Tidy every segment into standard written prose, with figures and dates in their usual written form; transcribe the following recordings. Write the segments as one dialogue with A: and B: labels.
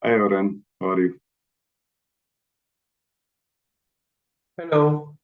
A: Hi, Oren. How are you?
B: Hello.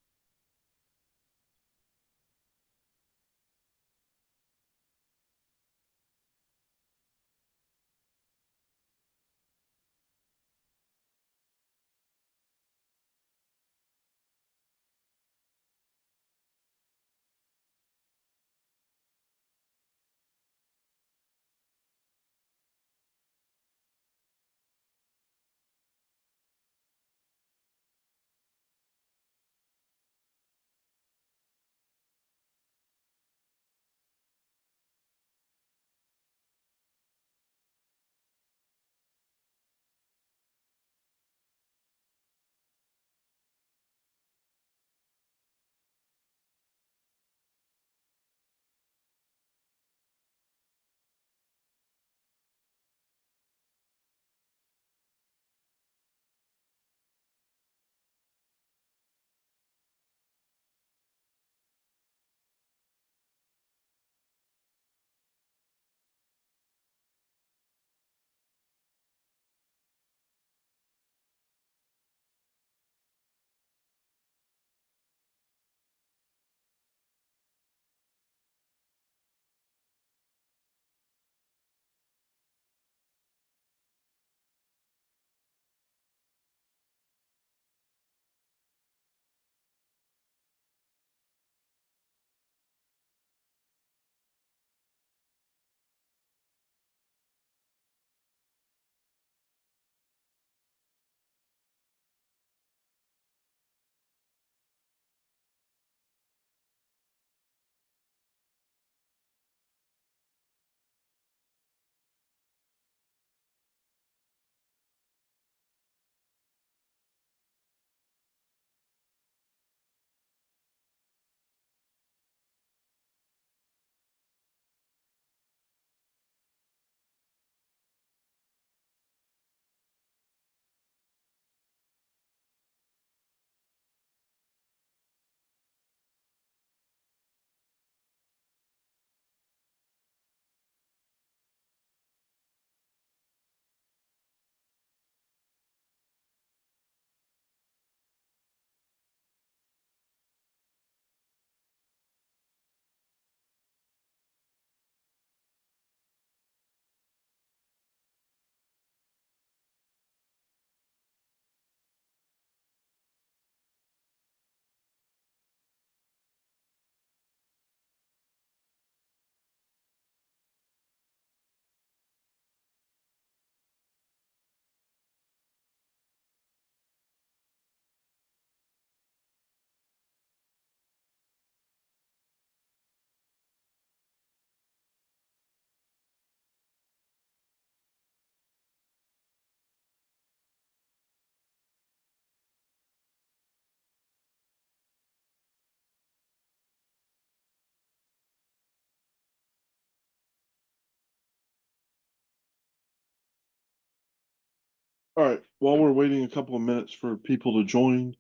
C: All right, while we're waiting a couple of minutes for people to join,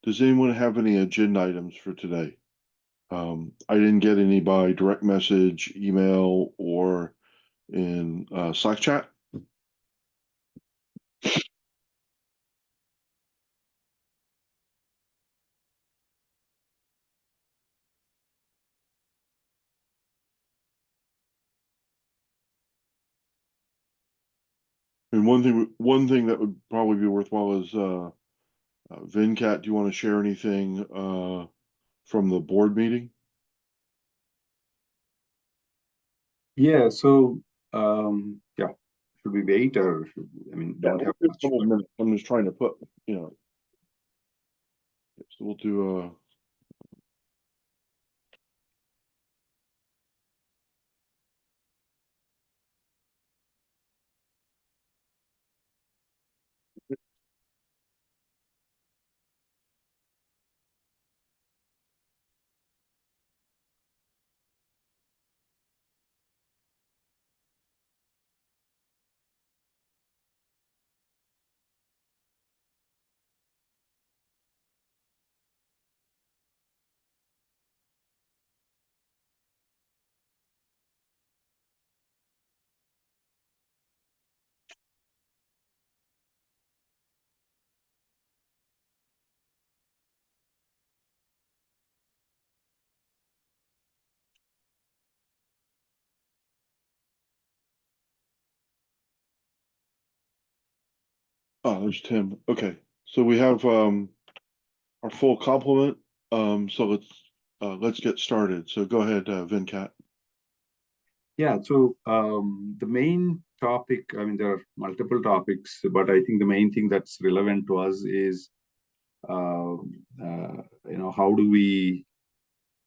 C: does anyone have any agenda items for today? I didn't get any by direct message, email, or in Slack chat. And one thing that would probably be worthwhile is Vincat. Do you want to share anything from the board meeting?
A: Yeah, so yeah, should we wait or
C: Yeah,
A: don't
C: we'll
A: have
C: give a
A: much.
C: couple of minutes. I'm just trying to put, you know, so we'll do Oh, there's Tim. Okay, so we have our full complement. So let's get started. So go ahead, Venkat.
A: Yeah, so the main topic, I mean, there are multiple topics, but I think the main thing that's relevant to us is, how do we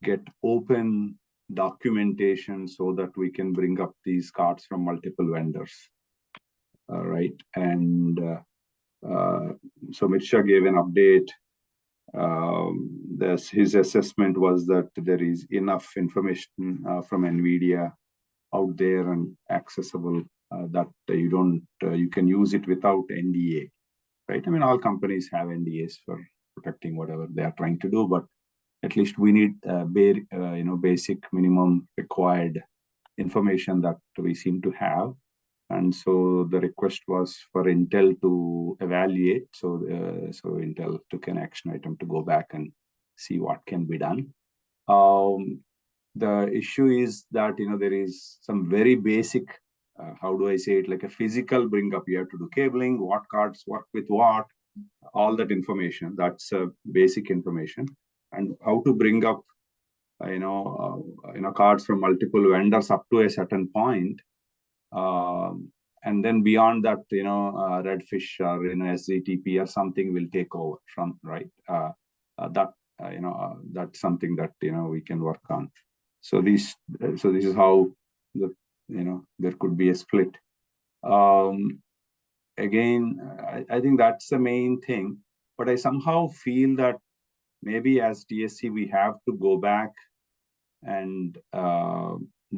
A: get open documentation so that we can bring up these cards from multiple vendors, right? And so Mirsha gave an update. His assessment was that there is enough information from NVIDIA out there and accessible that you can use it without NDA, right? I mean, all companies have NDAs for protecting whatever they are trying to do, but at least we need basic minimum required information that we seem to have. And so the request was for Intel to evaluate. So Intel took an action item to go back and see what can be done. The issue is that there is some very basic, how do I say it, like a physical bring up. You have to do cabling, what cards work with what, all that information. That's basic information, and how to bring up cards from multiple vendors up to a certain point. And then beyond that, Redfish or SZTP or something will take over from, right. That's something that we can work on. So this is how there could be a split. Again, I think that's the main thing. But I somehow feel that maybe as TSC we have to go back and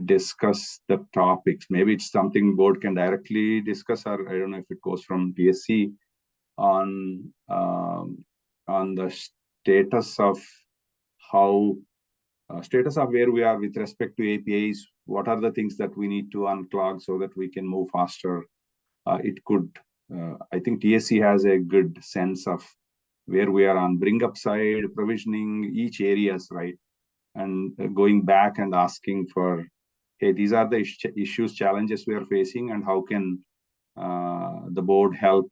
A: discuss the topics. Maybe it's something board can directly discuss, or I don't know if it goes from TSC on the status of how status of where we are with respect to APIs. What are the things that we need to unclog so that we can move faster? I think TSC has a good sense of where we are on bring up side, provisioning, each areas, right? And going back and asking for, hey, these are the issues, challenges we are facing, and how can the board help,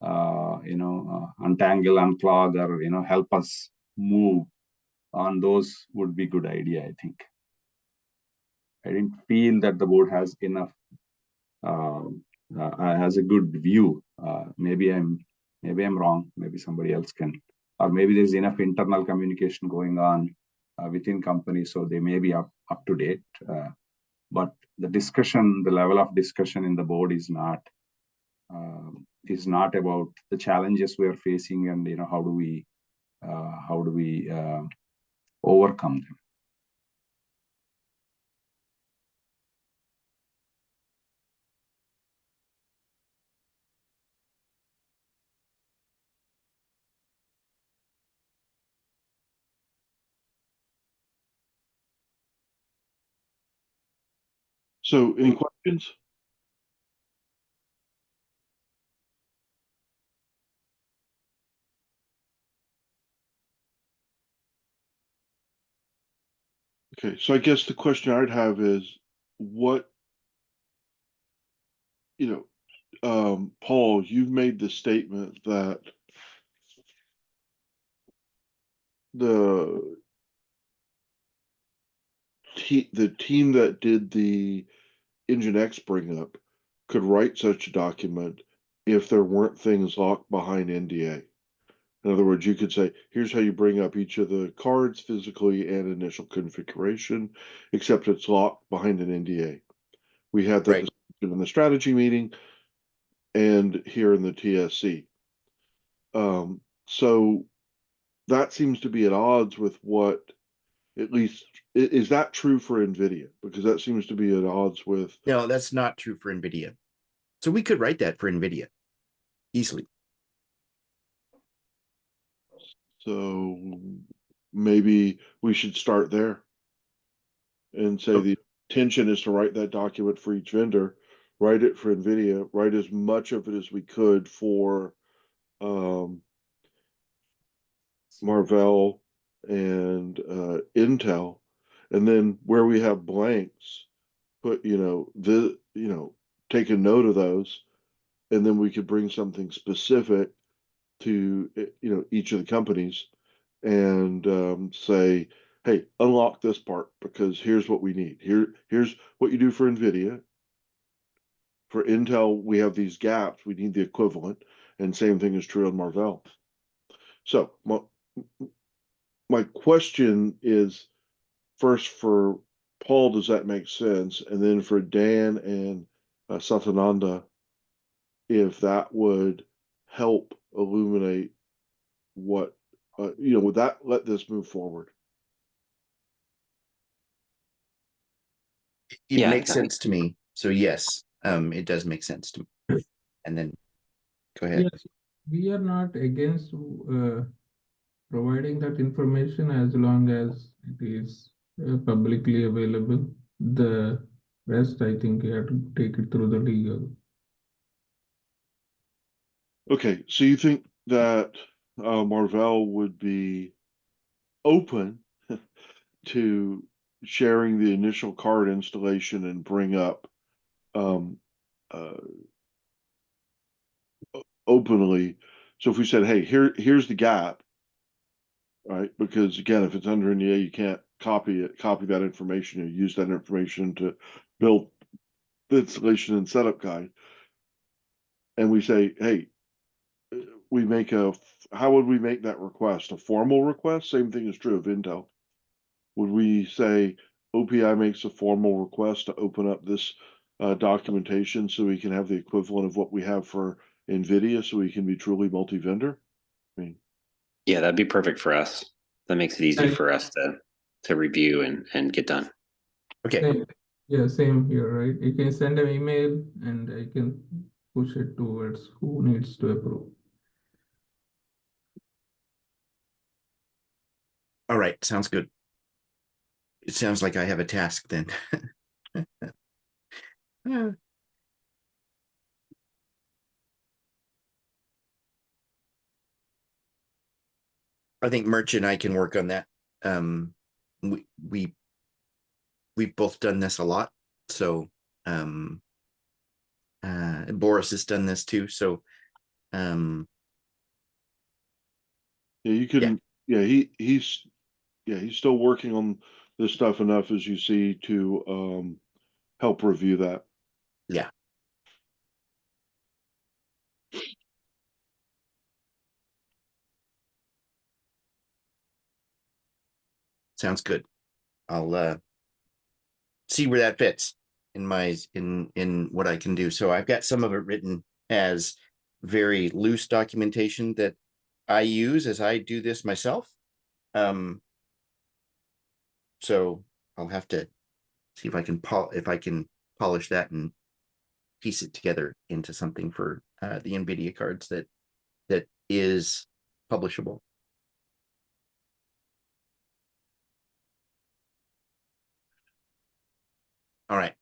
A: untangle, unclog, or help us move on those would be good idea, I think. I didn't feel that the board has enough, has a good view. Maybe I'm wrong. Maybe somebody else can, or maybe there's enough internal communication going on within companies, so they may be up to date. But the discussion, the level of discussion in the board is not about the challenges we are facing, and how do we overcome them.
C: So any questions? Okay, so I guess the question I'd have is what, Paul, you've made the statement that the the team that did the Nginx bring up could write such a document if there weren't things locked behind NDA. In other words, you could say, here's how you bring up each of the cards physically and initial configuration, except it's locked behind an NDA. We had that
B: Right.
C: discussion in the strategy meeting and here in the TSC. So that seems to be at odds with what, at least, is that true for NVIDIA? Because that seems to be at odds with.
B: No, that's not true for NVIDIA. So we could write that for NVIDIA easily.
C: So maybe we should start there and say the intention is to write that document for each vendor, write it for NVIDIA, write as much of it as we could for Marvell and Intel, and then where we have blanks, put take a note of those and then we could bring something specific to, each of the companies and say, hey, unlock this part because here's what we need. Here's what you do for NVIDIA. For Intel, we have these gaps. We need the equivalent. And same thing is true on Marvell. So my question is, first for Paul, does that make sense? And then for Dan and Satananda, if that would help illuminate what, would that let this move forward?
B: It
D: Yeah,
B: makes sense to me. So yes, it does make sense to me. And then go ahead.
E: Yes, we are not against providing that information as long as it is publicly available. The rest, I think, you have to take it through the legal.
C: Okay, so you think that Marvell would be open to sharing the initial card installation and bring up uh, openly. So if we said, hey, here's the gap, right? Because again, if it's under NDA, you can't copy that information, or use that information to build the installation and setup guide. And we say, hey, how would we make that request? A formal request? Same thing is true of Intel. Would we say OPI makes a formal request to open up this documentation so we can have the equivalent of what we have for NVIDIA so we can be truly multi-vendor? I mean,
D: Yeah, that'd be perfect for us. That makes it easy for us to review and get done.
B: Okay.
E: Same, yeah, same here, right? You can send an email and I can push it towards who needs to approve.
B: All right. Sounds good. It sounds like I have a task then. I think Merch and I can work on that. We've both done this a lot. So Boris has done this too. So
C: yeah, you can. Yeah, he's still working on this stuff enough as you see to help review that.
B: yeah. Sounds good. I'll see where that fits in what I can do. So I've got some of it written as very loose documentation that I use as I do this myself. So I'll have to see if I can polish that and piece it together into something for the NVIDIA cards that is publishable. All right.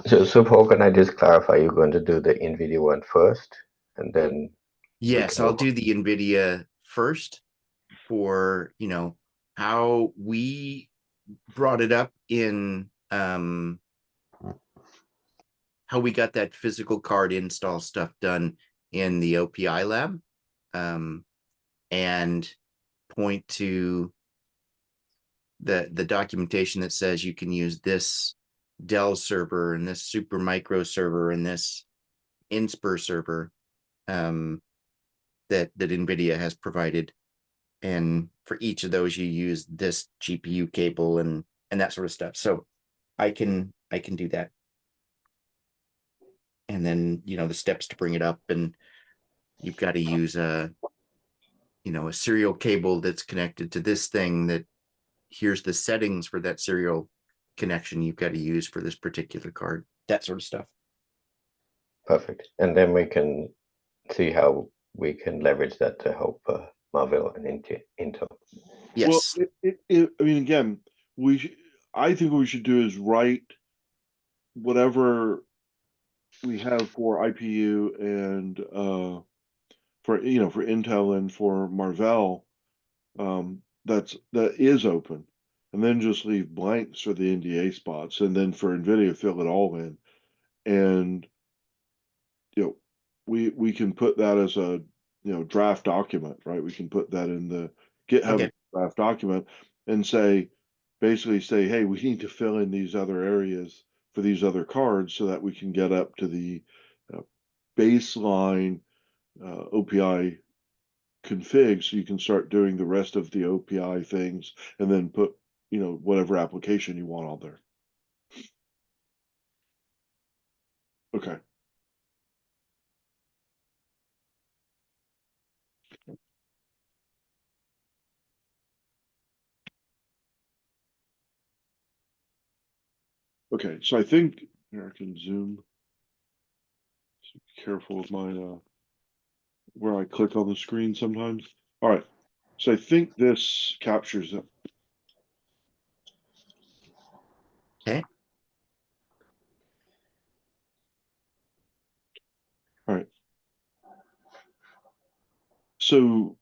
F: So Paul, can I just clarify? You're going to do the NVIDIA one first, and then
B: yes, I'll do the NVIDIA first for how we brought it up in how we got that physical card install stuff done in the OPI lab, and point to the documentation that says you can use this Dell server and this Supermicro server and this Inspur server that NVIDIA has provided. And for each of those, you use this GPU cable and that sort of stuff. So I can do that. And then, the steps to bring it up, and you've got to use a serial cable that's connected to this thing, that here's the settings for that serial connection you've got to use for this particular card, that sort of stuff.
F: Perfect. And then we can see how we can leverage that to help Marvell and Intel.
B: Yes.
C: Well, I mean, again, I think what we should do is write whatever we have for IPU and for Intel and for Marvell, that is open, and then just leave blanks for the NDA spots, and then for NVIDIA fill it all in, and we can put that as a draft document, right? We can put that in the GitHub
B: Okay.
C: draft document and basically say, hey, we need to fill in these other areas for these other cards so that we can get up to the baseline OPI config, so you can start doing the rest of the OPI things and then put whatever application you want on there. Okay. Okay, so I think here I can zoom. So be careful with my where I click on the screen sometimes. All right, so I think this captures it.
B: Okay.
C: All right. So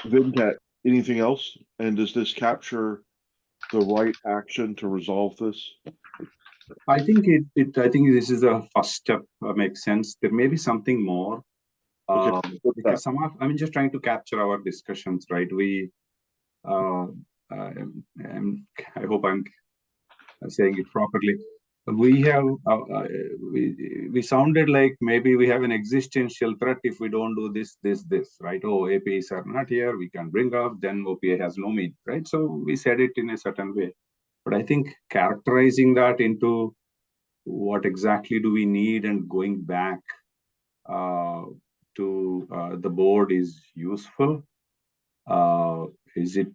C: Venkat, anything else? And does this capture the right action to resolve this?
A: I think I think this is a first step. Makes sense. There may be something more.
C: Okay, what's
A: Because
C: that?
A: I'm just trying to capture our discussions, right? I hope I'm saying it properly. We have we sounded like maybe we have an existential threat if we don't do this, right? Oh, APIs are not here, we can bring up, then OPA has no meaning, right? So we said it in a certain way. But I think characterizing that into what exactly do we need and going back to the board is useful. Is it,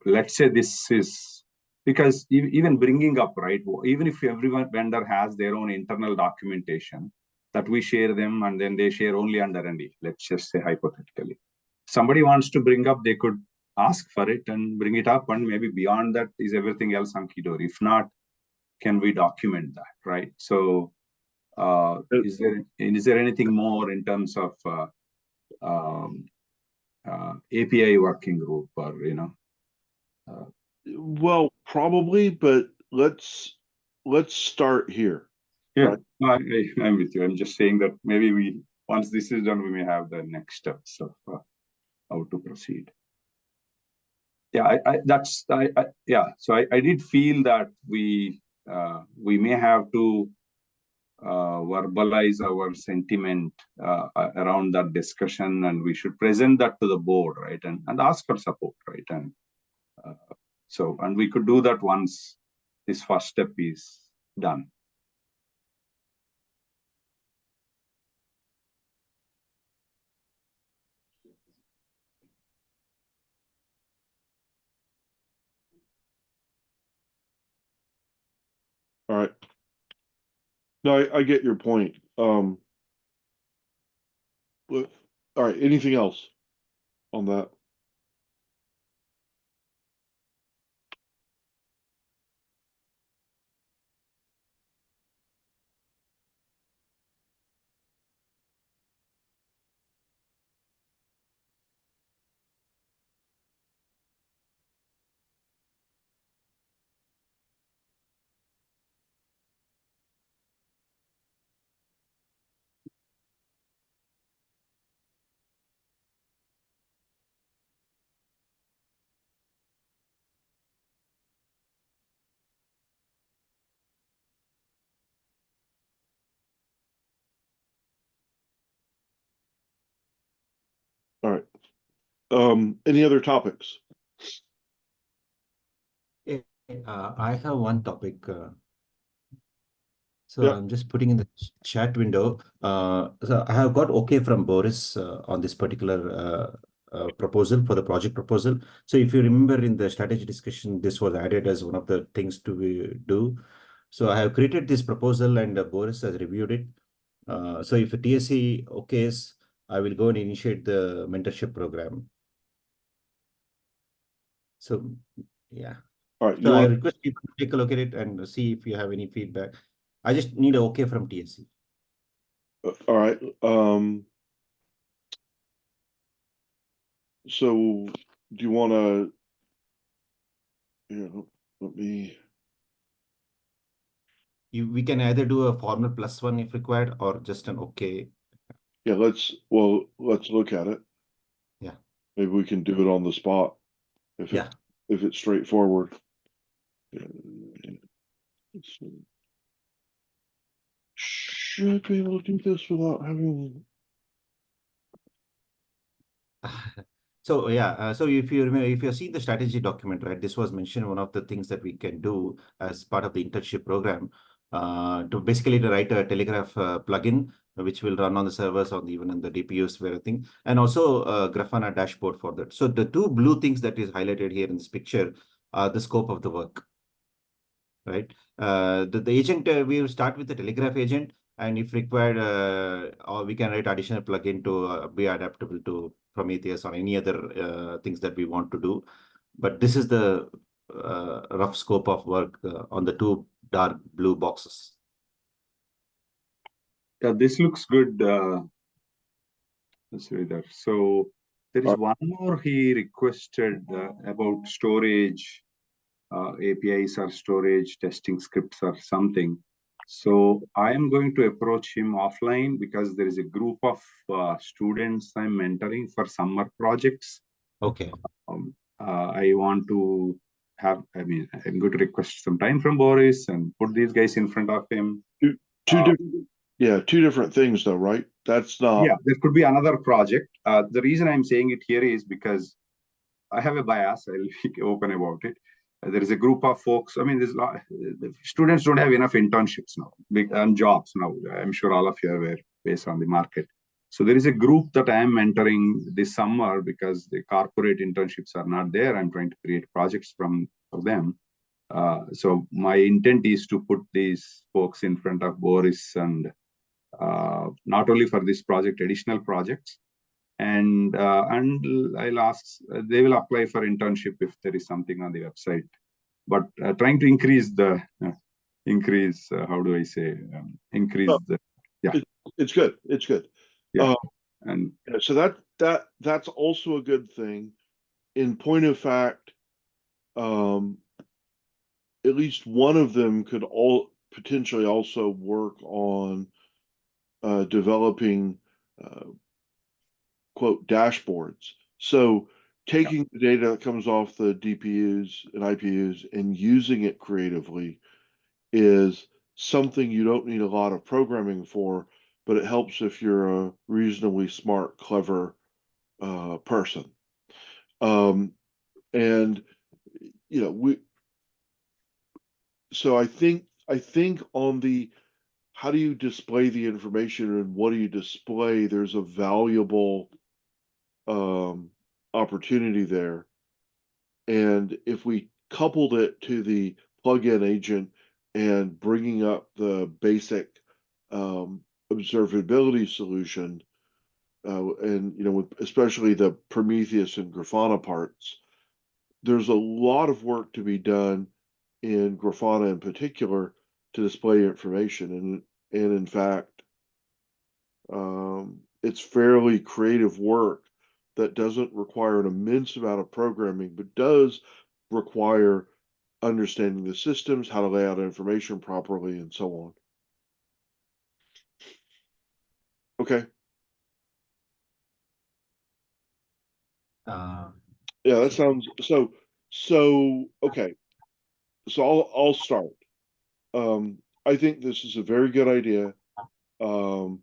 A: let's say this is, because even bringing up, right, even if everyone vendor has their own internal documentation that we share them and then they share only under ND, let's just say hypothetically. Somebody wants to bring up, they could ask for it and bring it up, and maybe beyond that is everything else hunky-dory. If not, can we document that, right? So is there anything more in terms of API working group, or
C: Well, probably, but let's start here.
A: yeah, I'm with you. I'm just saying that maybe once this is done, we may have the next steps of how to proceed. Yeah, so I did feel that we may have to verbalize our sentiment around that discussion, and we should present that to the board, right, and ask for support, right, and and we could do that once this first step is done.
C: All right. No, I get your point. All right. Anything else on that? All right. Any other topics?
G: I have one topic. So
C: Yeah.
G: I'm just putting in the chat window. So I have got okay from Boris on this particular proposal for the project proposal. So if you remember in the strategy discussion, this was added as one of the things to do. So I have created this proposal and Boris has reviewed it. So if TSC okays, I will go and initiate the mentorship program. So yeah.
C: All right.
G: So I request people to take a look at it and see if you have any feedback. I just need an okay from TSC.
C: All right. so do you want to, let me,
G: We can either do a formal +1 if required, or just an okay.
C: yeah, let's look at it.
G: Yeah.
C: Maybe we can do it on the spot if
G: Yeah.
C: if it's straightforward. Should be able to do this without having.
G: So yeah, so if you remember, if you see the strategy document, right, this was mentioned one of the things that we can do as part of the internship program, to basically to write a Telegraph plugin, which will run on the servers or even on the DPUs, everything, and also Grafana dashboard for that. So the two blue things that is highlighted here in this picture are the scope of the work, right? The agent, we will start with the Telegraph agent, and if required, or we can write additional plugin to be adaptable to Prometheus or any other things that we want to do. But this is the rough scope of work on the two dark blue boxes.
A: Yeah, this looks good, Sridhar. So there is one more he requested about storage, APIs or storage testing scripts or something. So I am going to approach him offline because there is a group of students I'm mentoring for summer projects.
G: Okay.
A: I want to have, I'm going to request some time from Boris and put these guys in front of him.
C: Two different things though, right? That's not.
A: Yeah, there could be another project. The reason I'm saying it here is because I have a bias. I'll be open about it. There is a group of folks. I mean, there's a lot. Students don't have enough internships now and jobs now. I'm sure all of you are aware based on the market. So there is a group that I am mentoring this summer because the corporate internships are not there. I'm trying to create projects for them. So my intent is to put these folks in front of Boris and not only for this project, additional projects. And I'll ask, they will apply for internship if there is something on the website. But trying to increase the, how do I say, increase the, yeah.
C: It's good. It's good.
A: Yeah. And
C: so that's also a good thing. In point of fact, at least one of them could potentially also work on developing quote dashboards. So taking the data that comes off the DPUs and IPUs and using it creatively is something you don't need a lot of programming for, but it helps if you're a reasonably smart, clever person. And so I think on the how do you display the information and what do you display, there's a valuable opportunity there. And if we coupled it to the plugin agent and bringing up the basic observability solution, and with especially the Prometheus and Grafana parts, there's a lot of work to be done in Grafana in particular to display information, and in fact, it's fairly creative work that doesn't require an immense amount of programming, but does require understanding the systems, how to lay out information properly, and so on. Okay. Yeah, that sounds so. Okay. So I'll start. I think this is a very good idea. I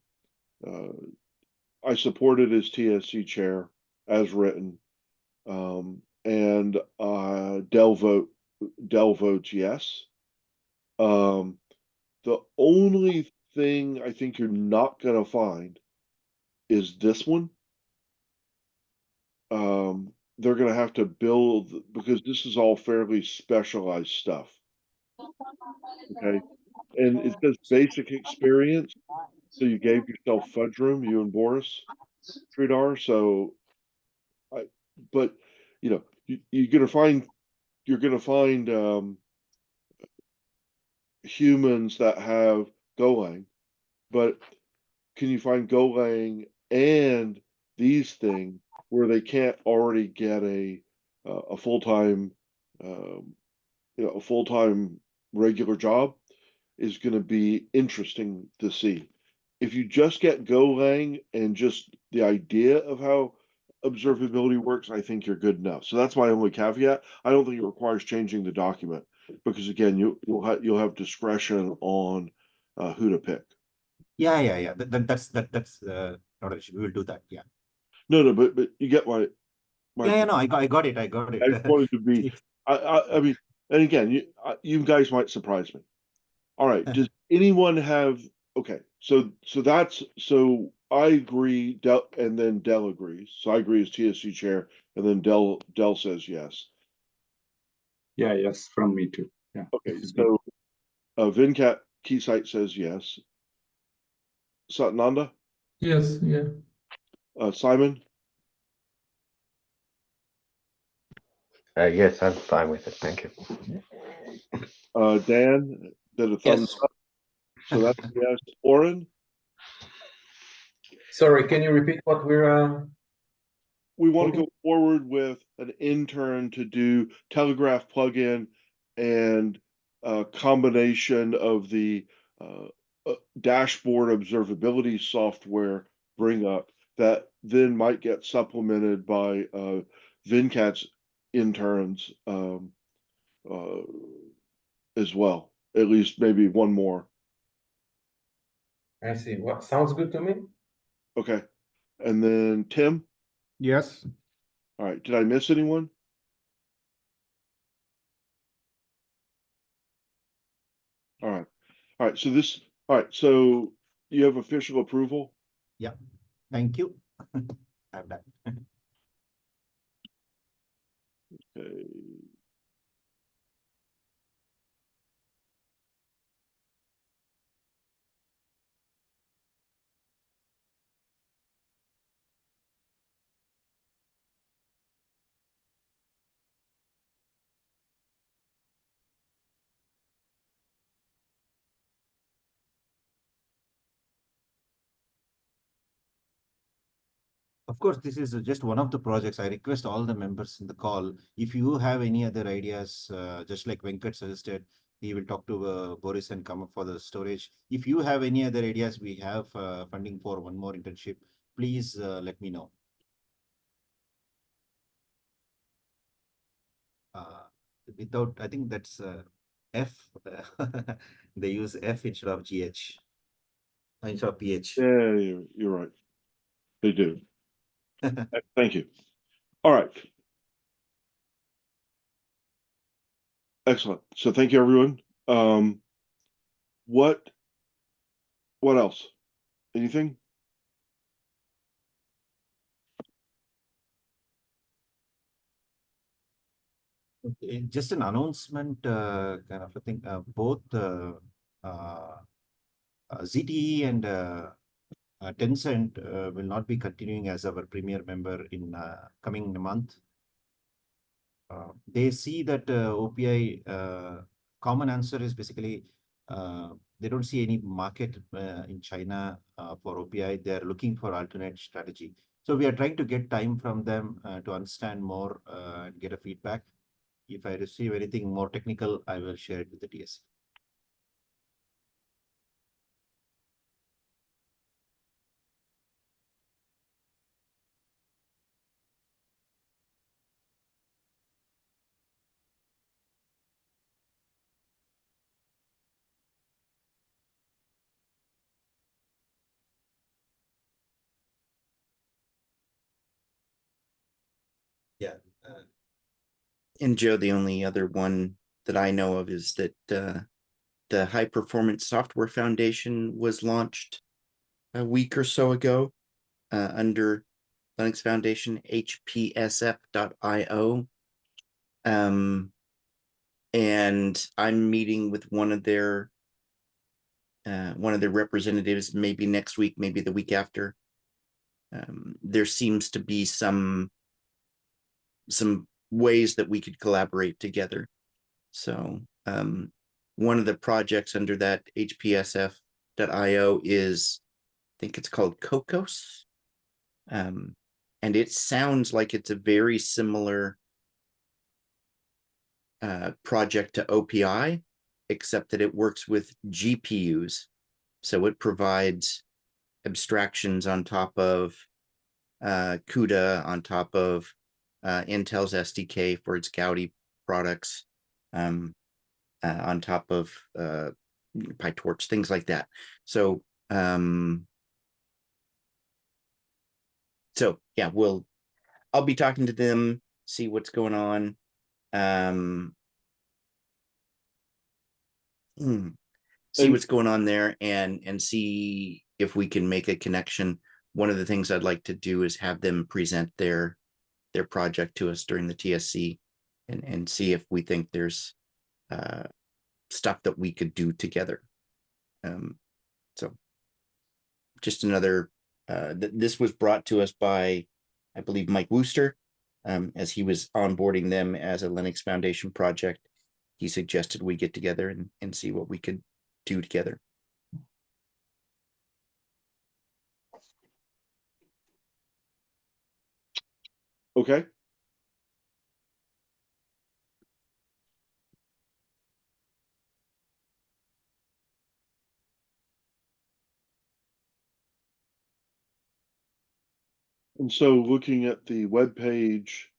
C: support it as TSC chair as written. And Dell votes yes. The only thing I think you're not going to find is this one. They're going to have to build, because this is all fairly specialized stuff. Okay. And it says basic experience. So you gave yourself fudge room, you and Boris, Sridhar. So but you're going to find humans that have Golang, but can you find Golang and these things where they can't already get a full-time, a full-time regular job is going to be interesting to see. If you just get Golang and just the idea of how observability works, I think you're good enough. So that's my only caveat. I don't think it requires changing the document because again, you'll have discretion on who to pick.
G: Yeah. That's not an issue. We will do that. Yeah.
C: No, but you get my
G: Yeah. No, I got it.
C: I just wanted to be. I mean, and again, you guys might surprise me. All right. Does anyone have? Okay. So I agree. Del, and then Dell agrees. So I agree as TSC chair, and then Dell says yes.
A: Yeah, yes, from me too. Yeah.
C: Okay.
A: this is good.
C: So Venkat Keysight says yes. Satnanda,
E: Yes, yeah.
C: Simon,
F: Yes, I'm fine with it. Thank you.
C: Dan did a thumbs
H: Yes.
C: up. So that's a yes. Oren,
H: Sorry, can you repeat what we're
C: we want to go forward with an intern to do Telegraph plugin and a combination of the dashboard observability software bring up that then might get supplemented by Venkat's interns as well. At least maybe one more.
H: I see. What sounds good to me?
C: Okay. And then Tim.
I: Yes.
C: All right. Did I miss anyone? All right. All right. All right. So you have official approval?
G: Yeah. Thank you. I'm done.
C: Okay.
G: Of course, this is just one of the projects. I request all the members in the call, if you have any other ideas, just like Venkat suggested, he will talk to Boris and come up for the storage. If you have any other ideas, we have funding for one more internship. Please let me know. Without, I think that's F. They use F instead of GH, instead of PH.
C: Yeah, you're right. They do. Thank you. All right. Excellent. So thank you, everyone. What else? Anything?
G: Just an announcement, kind of a thing. Both ZTE and Tencent will not be continuing as our premier member in coming month. They see that OPI common answer is basically they don't see any market in China for OPI. They're looking for alternate strategy. So we are trying to get time from them to understand more and get a feedback. If I receive anything more technical, I will share it with the TSC. Yeah.
B: And Joe, the only other one that I know of is that the High Performance Software Foundation was launched a week or so ago under Linux Foundation, hpsf.io. And I'm meeting with one of their representatives, maybe next week, maybe the week after. There seems to be some ways that we could collaborate together. So one of the projects under that hpsf.io is, I think it's called Cocos. and it sounds like it's a very similar project to OPI, except that it works with GPUs. So it provides abstractions on top of CUDA, on top of Intel's SDK for its Gaudi products, on top of PyTorch, things like that. So yeah, I'll be talking to them, see what's going on. See what's going on there, and see if we can make a connection. One of the things I'd like to do is have them present their project to us during the TSC, and see if we think there's stuff that we could do together. So just another, this was brought to us by, I believe, Mike Wooster, as he was onboarding them as a Linux Foundation project. He suggested we get together and see what we could do together.
C: Okay. And so looking at the web page,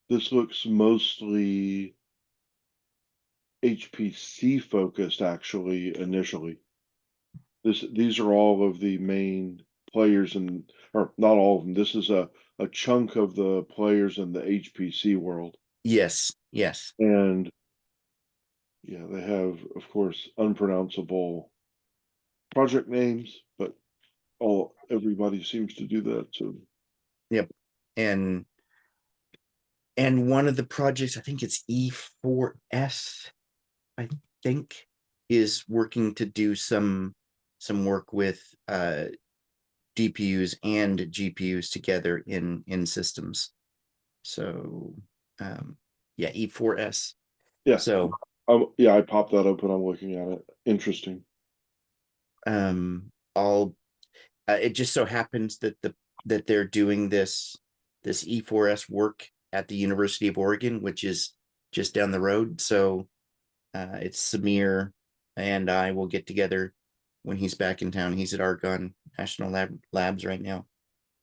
C: this looks mostly HPC focused actually initially. These are all of the main players or not all of them. This is a chunk of the players in the HPC world.
B: Yes.
C: And yeah, they have, of course, unpronounceable project names, but everybody seems to do that. So
B: yep. And one of the projects, I think it's E4S, I think, is working to do some work with DPUs and GPUs together in systems. So yeah, E4S.
C: yeah.
B: So
C: yeah, I popped that up and I'm looking at it. Interesting.
B: It just so happens that that they're doing this E4S work at the University of Oregon, which is just down the road. So it's Samir and I will get together when he's back in town. He's at Argonne National Labs right now,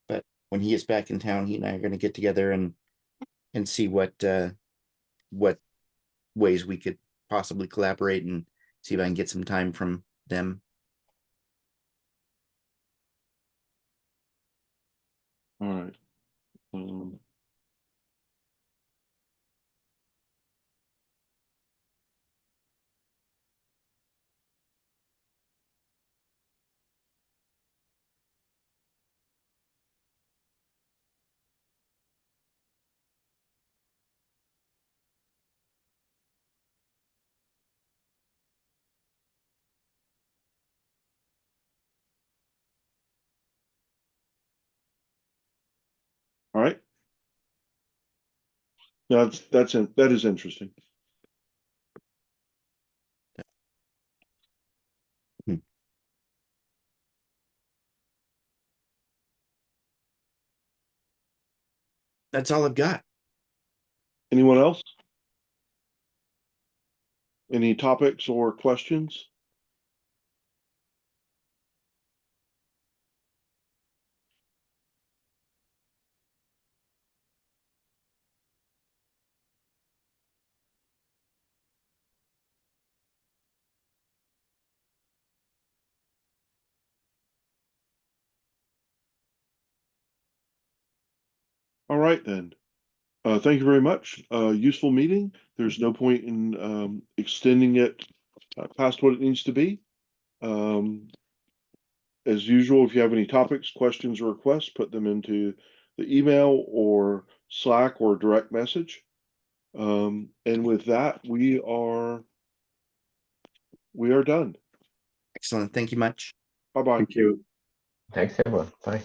B: but when he is back in town, he and I are going to get together and see what ways we could possibly collaborate, and see if I can get some time from them.
C: All right. All right. No, that is interesting.
B: That's all I've got.
C: Anyone else? Any topics or questions? All right, then. Thank you very much. Useful meeting. There's no point in extending it past what it needs to be. As usual, if you have any topics, questions, or requests, put them into the email or Slack or direct message. And with that, we are done.
B: Excellent. Thank you much.
C: Bye-bye.
A: Thank you.
F: Thanks, everyone. Bye.